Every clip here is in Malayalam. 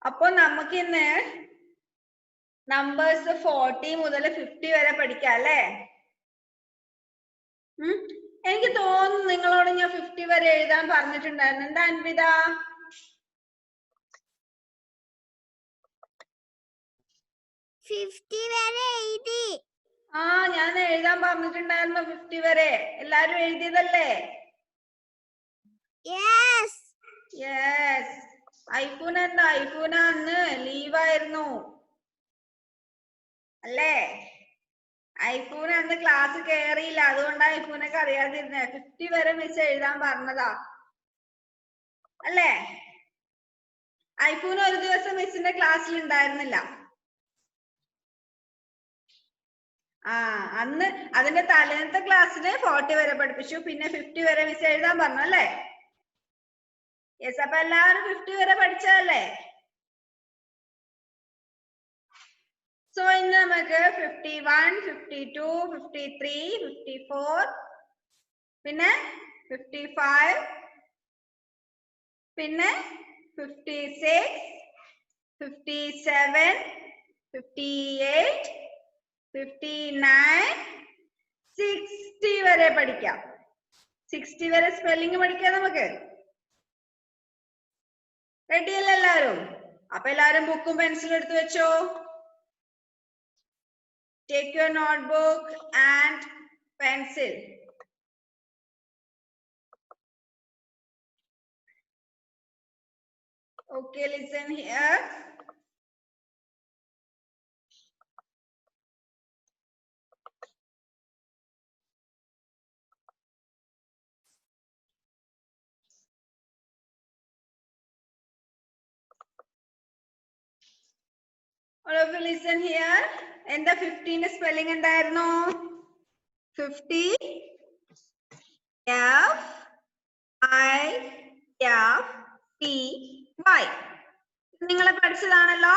അപ്പൊ നമുക്ക് ഇന്ന് നമ്പേഴ്സ് 40 മുതൽ 50 വരെ പഠിക്കാം അല്ലേ? എനിക്ക് തോന്നുന്നു നിങ്ങളോട് ഞാൻ 50 വരെ എഴുതാൻ പറഞ്ഞിട്ടുണ്ടായിരുന്നു. എന്താ അൻവിത? ആ, ഞാൻ എഴുതാൻ പറഞ്ഞിട്ടുണ്ടായിരുന്നു 50 വരെ. എല്ലാരും എഴുതിയതല്ലേ? യെസ്. ഐഫൂന എന്താ? ഐഫൂന അന്ന് ലീവായിരുന്നു അല്ലേ? ഐഫൂന അന്ന് ക്ലാസ് കേറിയില്ല, അതുകൊണ്ടാണ് ഐഫൂനൊക്കെ അറിയാതിരുന്നത്. 50 വരെ മിസ് എഴുതാൻ പറഞ്ഞതാ അല്ലേ? ഐഫൂന ഒരു ദിവസം മിസ്സിന്റെ ക്ലാസ്സിൽ ഉണ്ടായിരുന്നില്ല. ആ, അന്ന് അതിന്റെ തലേന്നത്തെ ക്ലാസ്സിന് 40 വരെ പഠിപ്പിച്ചു, പിന്നെ 50 വരെ മിസ് എഴുതാൻ പറഞ്ഞു അല്ലേ? യെസ്. അപ്പൊ എല്ലാവരും 50 വരെ പഠിച്ചതല്ലേ? സോ ഇന്ന് നമുക്ക് 51, 52, 53, 54, പിന്നെ 55, പിന്നെ 56, 57, 58, 59, 60 വരെ പഠിക്കാം. 60 വരെ സ്പെല്ലിംഗ് പഠിക്കാം നമുക്ക്. റെഡി അല്ലേ എല്ലാവരും? അപ്പൊ എല്ലാവരും ബുക്കും പെൻസിലും എടുത്തു വെച്ചോ. Take your notebook and pencil. Okay, listen here. All of you listen here. എന്താ 15 സ്പെല്ലിംഗ് എന്തായിരുന്നു? 50 F I F T Y. നിങ്ങൾ പഠിച്ചതാണല്ലോ.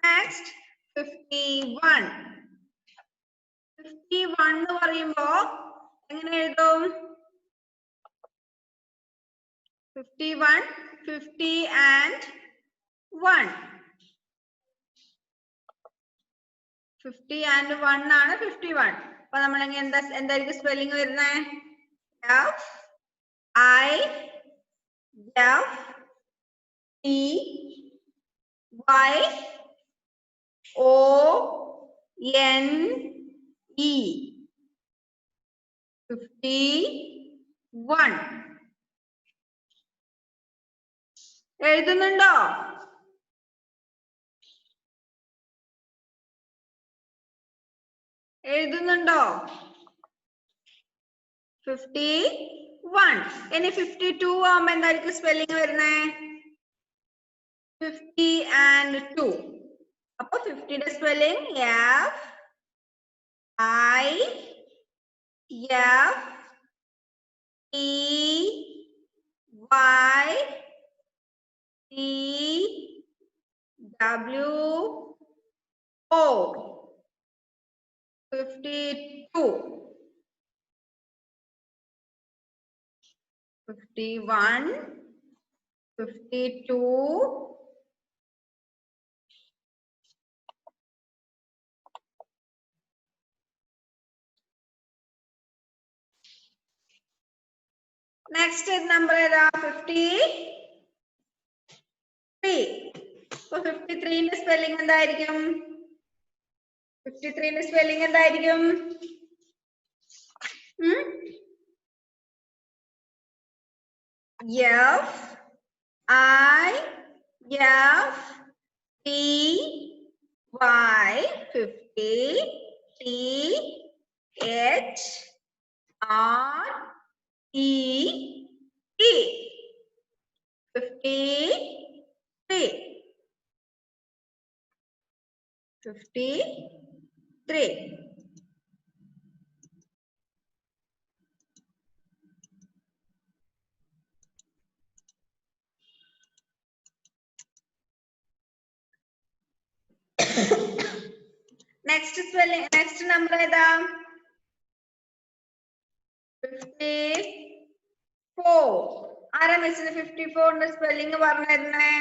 നെക്സ്റ്റ് 51. 51 എന്ന് പറയുമ്പോ എങ്ങനെ എഴുതും? 51, 50 and 1. 50 and 1 ആണ് 51. അപ്പൊ നമ്മൾ എന്തായിരിക്കും സ്പെല്ലിംഗ് വരുന്നത്? F I F T Y O N E. 51. എഴുതുന്നുണ്ടോ? എഴുതുന്നുണ്ടോ? 51. ഇനി 52 ആവുമ്പോ എന്തായിരിക്കും സ്പെല്ലിംഗ് വരുന്നത്? 50 and 2. അപ്പൊ 50യുടെ spelling F I F T Y T W O. 52. 51, 52, next number ഏതാ? 53. അപ്പൊ 53ന്റെ സ്പെല്ലിംഗ് എന്തായിരിക്കും? 53ന്റെ സ്പെല്ലിംഗ് എന്തായിരിക്കും? F I F T Y 50 T H R E E 53. 53. Next spelling, next number ഏതാ? 54. ആരാ മിസ്സിന് 54ന്റെ സ്പെല്ലിംഗ് പറഞ്ഞു തരുന്നേ?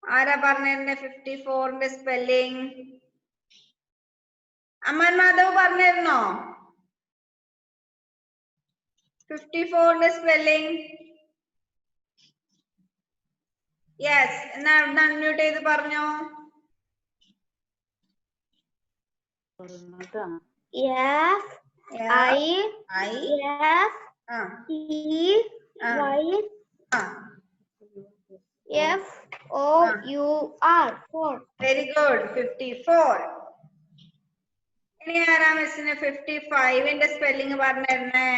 ആരാ പറഞ്ഞിരുന്നേ 54ന്റെ സ്പെല്ലിംഗ്? അമ്മാൻ മാധവ് പറഞ്ഞിരുന്നോ 54ന്റെ സ്പെല്ലിംഗ്? യെസ്, എന്നാ അവിടുന്ന് അൺമ്യൂട്ട് ചെയ്ത് പറഞ്ഞോ. Very good. 54. ഇനി ആരാ മിസ്സിന് 55ന്റെ സ്പെല്ലിംഗ് പറഞ്ഞിരുന്നേ?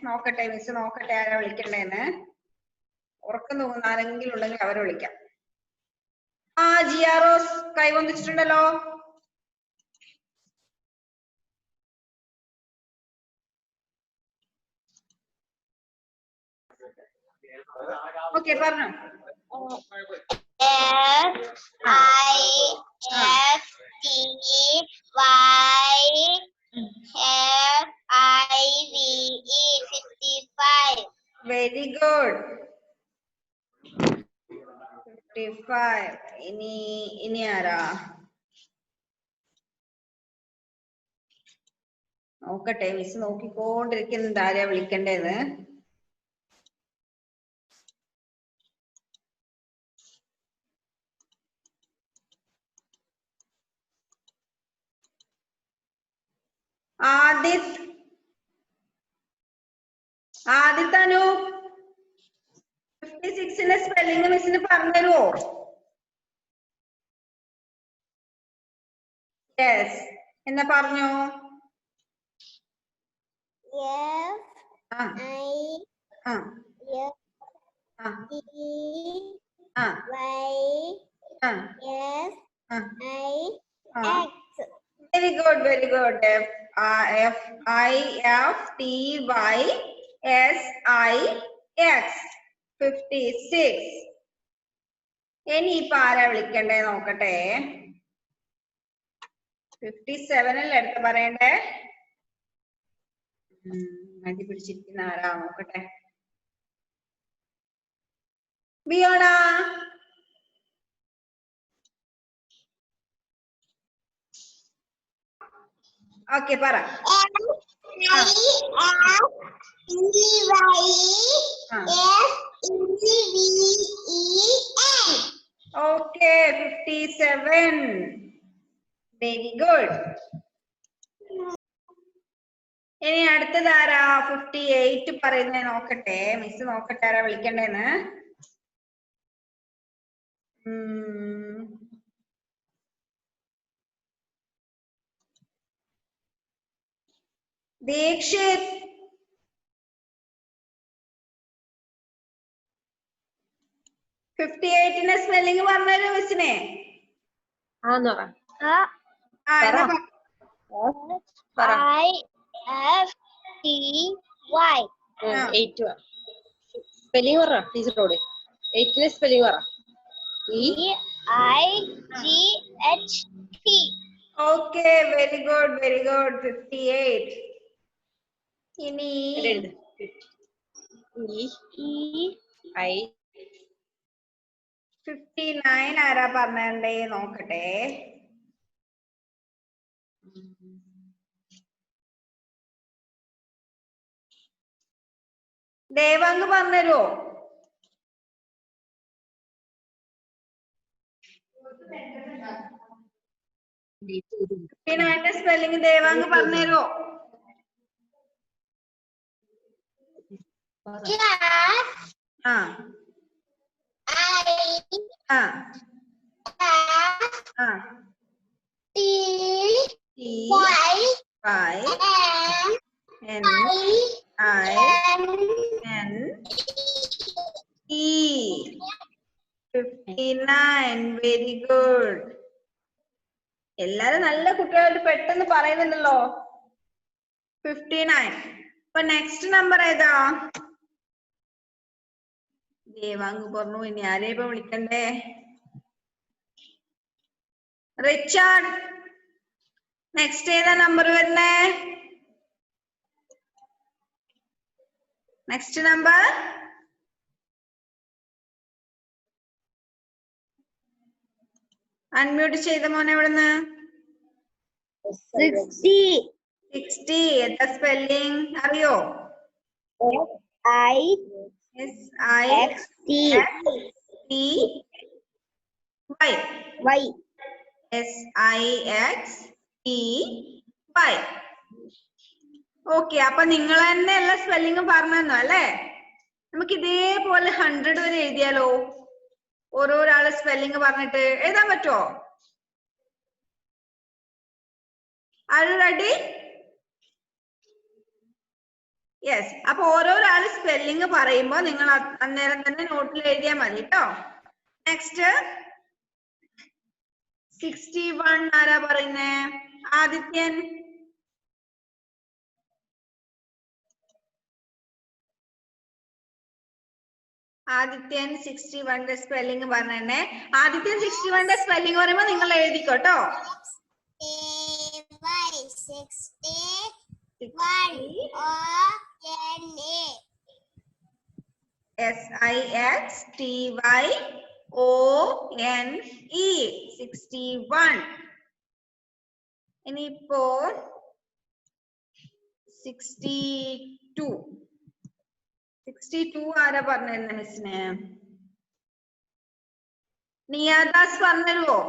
നോക്കട്ടെ, മിസ് നോക്കട്ടെ ആരാ വിളിക്കണ്ടേന്ന്. ഉറക്കം തോന്നുന്ന ആരെങ്കിലും ഉണ്ടെങ്കിൽ അവരെ വിളിക്കാം. ജിയാറോസ് കൈവന്നിട്ടുണ്ടല്ലോ. ഓക്കെ, പറഞ്ഞു. Very good. 55. ഇനി ആരാ? നോക്കട്ടെ, മിസ് നോക്കിക്കൊണ്ടിരിക്കുന്നുണ്ട് ആരെയാ വിളിക്കണ്ടേന്ന്. ആദിത് അനു 56ന്റെ സ്പെല്ലിംഗ് മിസ്സിന് പറഞ്ഞുതരുമോ? യെസ്, എന്നാ പറഞ്ഞോ. Very good, very good. FIFTYSIX 56. ഇനി ഇപ്പൊ ആരാ വിളിക്കണ്ടേ നോക്കട്ടെ. 57 അല്ലേ അടുത്ത് പറയണ്ടേ? അടി പിടിച്ചിരിക്കുന്ന ആരാ നോക്കട്ടെ. ബിയോണ. ഓക്കെ, പറ. ഓക്കെ, 57. Very good. ഇനി അടുത്തതാരാ 58 പറയുന്നേ നോക്കട്ടെ. മിസ് നോക്കട്ടെ ആരാ വിളിക്കണ്ടേന്ന്. ദീക്ഷിത്. 58ന്റെ സ്പെല്ലിംഗ് പറഞ്ഞല്ലോ മിസ്സിനെ. സ്പെല്ലിംഗ് പറ ടീച്ചറോട്. 8ന്റെ സ്പെല്ലിംഗ് പറ. EIGHT. Okay, very good, very good. 58. ഇനി 59 ആരാ പറഞ്ഞേ നോക്കട്ടെ. ദേവാങ്ക് പറഞ്ഞുതരുമോ? 59ന്റെ സ്പെല്ലിംഗ് ദേവാങ്ക് പറഞ്ഞുതരുമോ? Very good. എല്ലാരും നല്ല കുട്ടികളായിട്ട് പെട്ടെന്ന് പറയുന്നുണ്ടല്ലോ. 59. അപ്പൊ നെക്സ്റ്റ് നമ്പർ ഏതാ? ദേവാങ്ക് പറഞ്ഞു. ഇനി ആരെയും ഇപ്പൊ വിളിക്കണ്ടേ? റിച്ചാർഡ്. നെക്സ്റ്റ് ഏതാ നമ്പർ വരുന്നേ? നെക്സ്റ്റ് നമ്പർ അൺമ്യൂട്ട് ചെയ്ത മോനെ എവിടുന്ന്? 60. 60. എന്താ സ്പെല്ലിംഗ് അറിയോ? SIXT. Y. Y. SIXTY. Okay, അപ്പൊ നിങ്ങൾ തന്നെ എല്ലാ സ്പെല്ലിംഗും പറഞ്ഞു തന്നോ അല്ലേ? നമുക്ക് ഇതേപോലെ 100 വരെ എഴുതിയാലോ? ഓരോരാള് സ്പെല്ലിംഗ് പറഞ്ഞിട്ട് എഴുതാൻ പറ്റുമോ? Are you ready? യെസ്. അപ്പൊ ഓരോരാള് സ്പെല്ലിംഗ് പറയുമ്പോ നിങ്ങൾ അന്നേരം തന്നെ നോട്ടിൽ എഴുതിയാൽ മതി കേട്ടോ. നെക്സ്റ്റ് 61 ആരാ പറയുന്നേ? ആദിത്യൻ. ആദിത്യൻ 61ന്റെ സ്പെല്ലിംഗ് പറഞ്ഞേ. ആദിത്യൻ 61ന്റെ സ്പെല്ലിംഗ് പറയുമ്പോ നിങ്ങൾ എഴുതിക്കോട്ടോ. SIXTYONE 61. ഇനിയിപ്പോ 62. 62 ആരാ പറഞ്ഞിരുന്ന മിസ്സിന്? Niyadas പറഞ്ഞുവോ?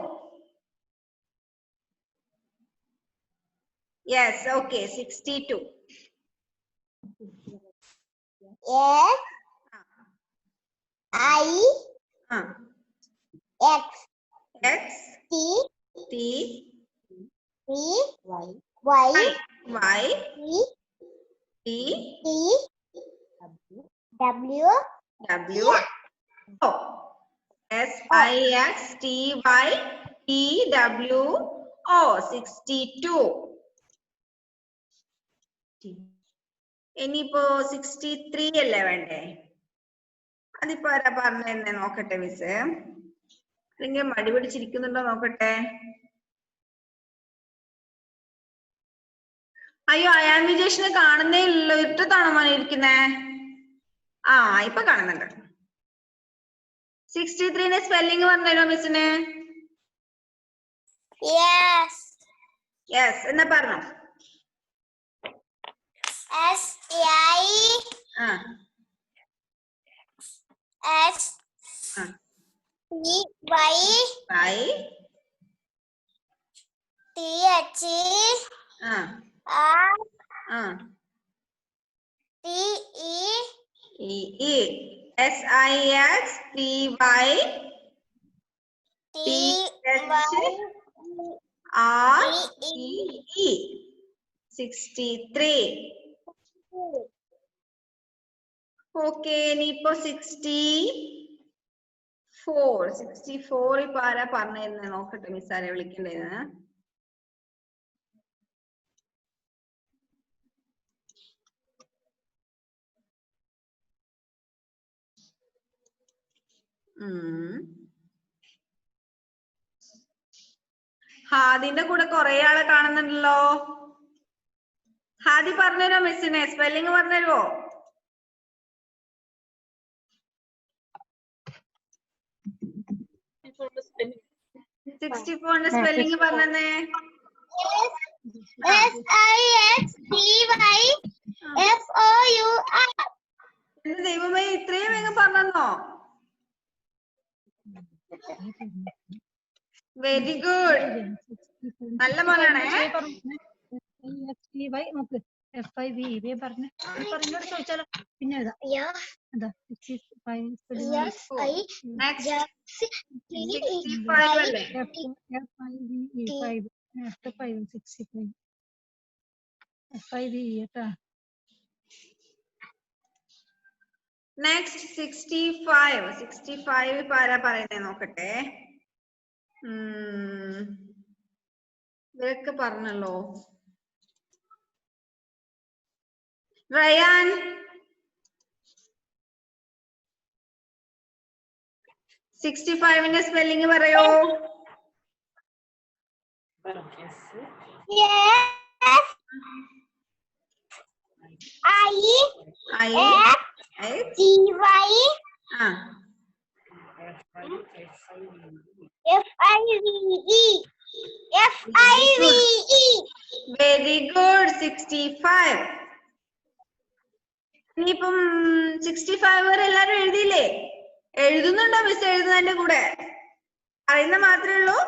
Yes. Okay. 62. W. SIXTYTWO 62. ഇനിയിപ്പോ 63 അല്ലേ വേണ്ടേ? അതിപ്പോ ആരാ പറഞ്ഞെ നോക്കട്ടെ മിസ്. അല്ലെങ്കിൽ മടി പിടിച്ചിരിക്കുന്നുണ്ടോ നോക്കട്ടെ. അയ്യോ, അയാൻ വിജേഷിനെ കാണുന്നേ ഇല്ലല്ലോ. ഇട്ടത്താണോ മോനെ ഇരിക്കുന്നേ? ആ, ഇപ്പൊ കാണുന്നുണ്ട്. 63ന്റെ സ്പെല്ലിംഗ് പറഞ്ഞല്ലോ മിസ്സിന്? യെസ്. എന്നാ പറഞ്ഞോ. SIXTYTREE 63. ഓക്കെ. ഇനിയിപ്പോ 64 ഇപ്പൊ ആരാ പറഞ്ഞിരുന്നേ നോക്കട്ടെ മിസ്. ആരെ വിളിക്കണ്ടേന്ന്? ഹാദിന്റെ കൂടെ കുറെ ആളെ കാണുന്നുണ്ടല്ലോ. ഹാദി പറഞ്ഞുതരോ മിസ്സിനെ? സ്പെല്ലിംഗ് പറഞ്ഞുതരുവോ? 64ന്റെ സ്പെല്ലിംഗ് പറഞ്ഞേ. SIXTYFOUR. എന്റെ ദൈവമേ, ഇത്രയും വേഗം പറഞ്ഞോ? Very good. നല്ല മോനാണേ. ചോദിച്ചാലോ പിന്നെ നെക്സ്റ്റ് 65 ഇപ്പൊ ആരാ പറയുന്നേ നോക്കട്ടെ. ഇവരൊക്കെ പറഞ്ഞല്ലോ. റയാൻ 65ന്റെ സ്പെല്ലിംഗ് പറയോ? F-I-V-E. F-I-V-E. Very good. 65. ഇനിയിപ്പം 65 വരെ എല്ലാരും എഴുതിയില്ലേ? എഴുതുന്നുണ്ടോ മിസ് എഴുതുന്നതിന്റെ കൂടെ? അറിയുന്ന മാത്രമേ ഉള്ളൂ?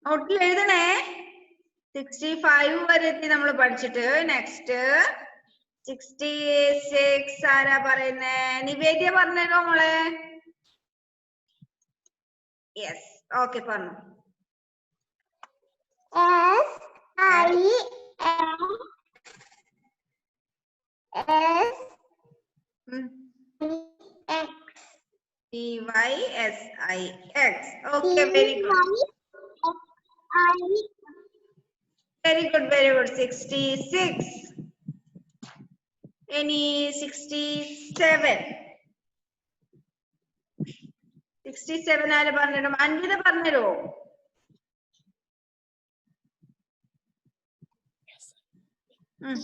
നോട്ടിൽ എഴുതണേ. 65 വരെ എത്തി നമ്മൾ പഠിച്ചിട്ട്. നെക്സ്റ്റ് 66 ആരാ പറയുന്നേ? നിവേദ്യ പറഞ്ഞല്ലോ മോളെ. യെസ്, ഓക്കെ പറഞ്ഞു. T-Y-S-I-X. Okay, very good. Very good, very good. 66. Any 67? 67 ആര് പറഞ്ഞിടും? Anjitha പറഞ്ഞിരോ?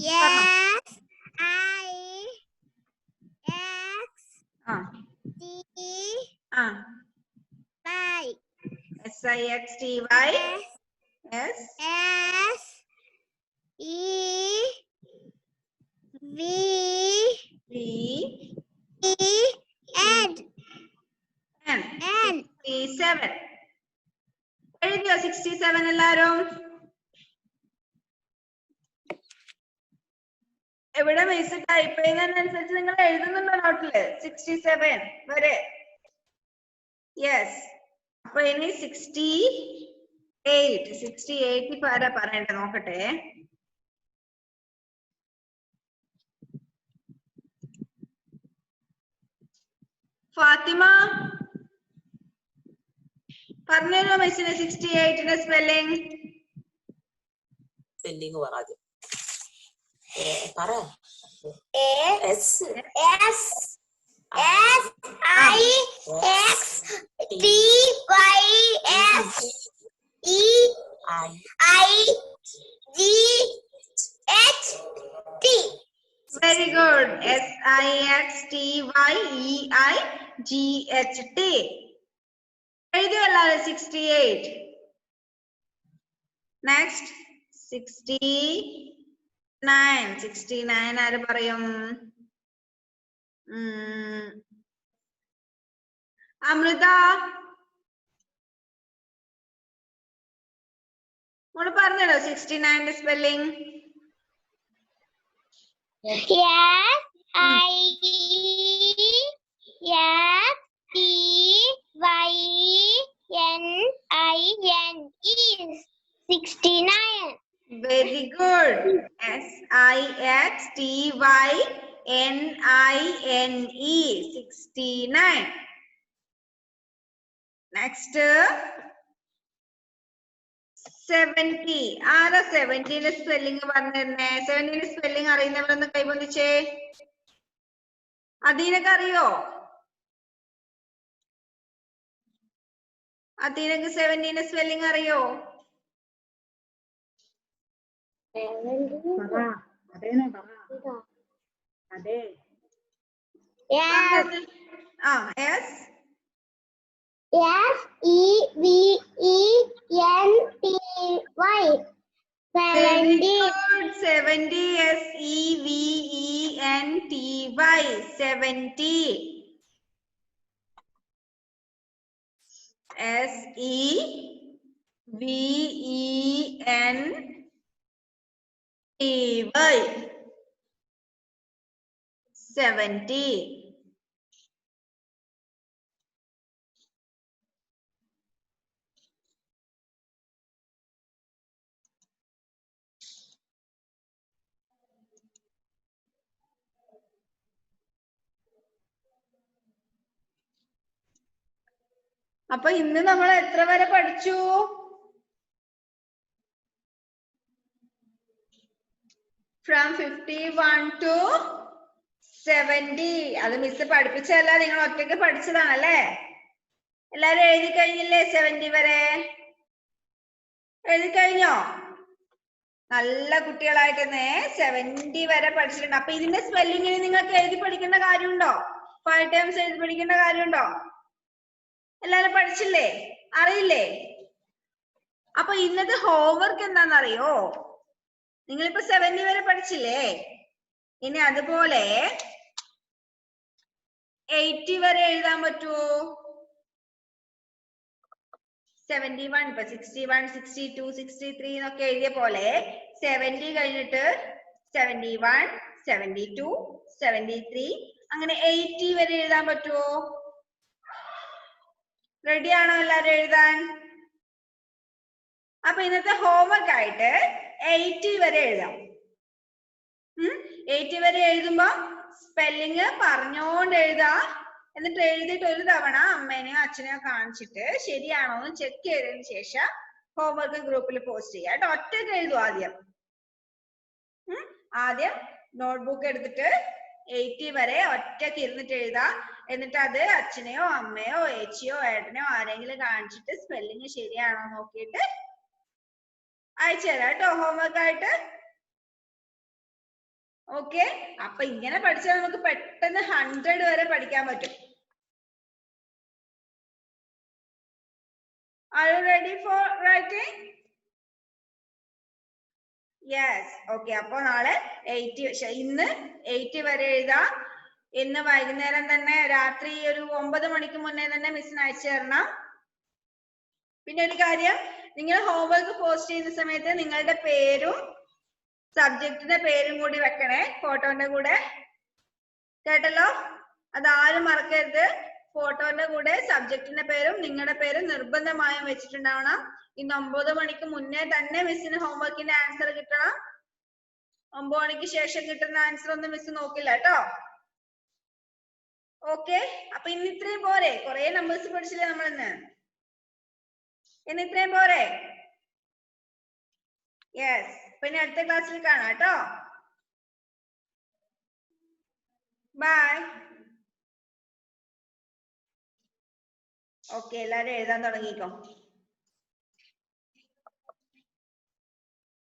Yes, I-X-T-Y. S-I-X-T-Y. Yes. S-E-V-E-N. 67. എഴുതിയോ 67 എല്ലാരും? എവിടെ മിസ് ടൈപ്പ് ചെയ്യുന്നതിനനുസരിച്ച് നിങ്ങൾ എഴുതുന്നുണ്ടോ നോട്ടില്? 67 വരെ. യെസ്. അപ്പൊ ഇനി 68 ഇപ്പൊ ആരാ പറയണ്ടേ നോക്കട്ടെ. ഫാത്തിമ പറഞ്ഞോ മിസ്സിന് 68ന്റെ സ്പെല്ലിംഗ്. സ്പെല്ലിംഗ് പറയാം. പറ. S-I-X-T-Y-N-I-G-H-T. Very good. S-I-X-T-Y-E-I-G-H-T. എഴുതിയോ എല്ലാവരും 68? നെക്സ്റ്റ് 69 ആര് പറയും? അമൃത മോള് പറഞ്ഞല്ലോ 69ന്റെ spelling. S-I-X-T-Y-N-I-N-E. 69. Very good. S-I-X-T-Y-N-I-N-E. 69. Next 70. ആരാ 70ന്റെ സ്പെല്ലിംഗ് പറഞ്ഞിരുന്നേ? 70ന്റെ സ്പെല്ലിംഗ് അറിയുന്നവരൊന്ന് കൈവന്നിച്ചേ. അദീനക്ക് അറിയോ? അദീനക്ക് 70ന്റെ സ്പെല്ലിംഗ് അറിയോ? Yes. Yes. S-E-V-E-N-T-Y. 70. 70. S-E-V-E-N-T-Y. 70. S-E-V-E-N-T-Y. 70. അപ്പൊ ഇന്ന് നമ്മൾ എത്ര വരെ പഠിച്ചു? From 51 to 70. അത് മിസ് പഠിപ്പിച്ചല്ല, നിങ്ങൾ ഒറ്റയ്ക്ക് പഠിച്ചതാണല്ലേ? എല്ലാരും എഴുതി കഴിഞ്ഞില്ലേ 70 വരെ? എഴുതി കഴിഞ്ഞോ? നല്ല കുട്ടികളായിട്ട് 70 വരെ പഠിച്ചിട്ടുണ്ട്. അപ്പൊ ഇതിന്റെ സ്പെല്ലിംഗ് നിങ്ങൾക്ക് എഴുതി പഠിക്കേണ്ട കാര്യമുണ്ടോ? 5 ടൈംസ് എഴുതി പഠിക്കേണ്ട കാര്യമുണ്ടോ? എല്ലാരും പഠിച്ചില്ലേ? അറിയില്ലേ? അപ്പൊ ഇന്നത്തെ ഹോംവർക്ക് എന്താണെന്നറിയോ? നിങ്ങളിപ്പോ 70 വരെ പഠിച്ചില്ലേ? ഇനി അതുപോലെ 80 വരെ എഴുതാൻ പറ്റുമോ? 71, ഇപ്പൊ 61, 62, 63 എന്നൊക്കെ എഴുതിയ പോലെ 70 കഴിഞ്ഞിട്ട് 71, 72, 73 അങ്ങനെ 80 വരെ എഴുതാൻ പറ്റുമോ? റെഡി ആണോ എല്ലാരും എഴുതാൻ? അപ്പൊ ഇന്നത്തെ ഹോംവർക്ക് ആയിട്ട് 80 വരെ എഴുതാം. 80 വരെ എഴുതുമ്പോ സ്പെല്ലിങ് പറഞ്ഞോണ്ട് എഴുതാ. എന്നിട്ട് എഴുതിയിട്ട് ഒരു തവണ അമ്മേനെയോ അച്ഛനെയോ കാണിച്ചിട്ട് ശരിയാണോ എന്ന് ചെക്ക് ചെയ്തതിന് ശേഷം ഹോംവർക്ക് ഗ്രൂപ്പിൽ പോസ്റ്റ് ചെയ്യാം കേട്ടോ. ഒറ്റയ്ക്ക് എഴുതും ആദ്യം. ആദ്യം നോട്ട്ബുക്ക് എടുത്തിട്ട് 80 വരെ ഒറ്റയ്ക്ക് ഇരുന്നിട്ട് എഴുതാ. എന്നിട്ട് അത് അച്ഛനെയോ അമ്മയോ ഏച്ചിയോ ഏട്ടനെയോ ആരെങ്കിലും കാണിച്ചിട്ട് സ്പെല്ലിങ് ശരിയാണോ നോക്കിയിട്ട് അയച്ചു തരാം കേട്ടോ ഹോംവർക്ക് ആയിട്ട്. ഓക്കെ, അപ്പൊ ഇങ്ങനെ പഠിച്ചാൽ നമുക്ക് പെട്ടെന്ന് 100 വരെ പഠിക്കാൻ പറ്റും. Are you ready for writing? Yes. Okay, അപ്പൊ നാളെ 80, ഇന്ന് 80 വരെ എഴുതാം. ഇന്ന് വൈകുന്നേരം തന്നെ രാത്രി ഒരു 9 മണിക്ക് മുന്നേ തന്നെ മിസ്സിന് അയച്ചു തരണം. പിന്നെ ഒരു കാര്യം, നിങ്ങൾ ഹോംവർക്ക് പോസ്റ്റ് ചെയ്യുന്ന സമയത്ത് നിങ്ങളുടെ പേരും സബ്ജക്റ്റിന്റെ പേരും കൂടി വെക്കണേ ഫോട്ടോന്റെ കൂടെ. കേട്ടല്ലോ? അതാരും മറക്കരുത്. ഫോട്ടോന്റെ കൂടെ സബ്ജക്റ്റിന്റെ പേരും നിങ്ങളുടെ പേരും നിർബന്ധമായും വെച്ചിട്ടുണ്ടാവണം. ഇന്ന് 9 മണിക്ക് മുന്നേ തന്നെ മിസ്സിന് ഹോംവർക്കിന്റെ ആൻസർ കിട്ടണം. 9 മണിക്ക് ശേഷം കിട്ടുന്ന ആൻസർ ഒന്നും മിസ് നോക്കില്ല കേട്ടോ. ഓക്കെ, അപ്പൊ ഇന്ന് ഇത്രയും പോരെ? കുറെ നമ്പേഴ്സ് പഠിച്ചില്ലേ നമ്മൾ ഇന്ന്? ഇന്ന് ഇത്രയും പോരെ? യെസ്. പിന്നെ അടുത്ത ക്ലാസ്സിൽ കാണാം കേട്ടോ. ബൈ. ഓക്കെ, എല്ലാരും എഴുതാൻ തുടങ്ങിക്കോ.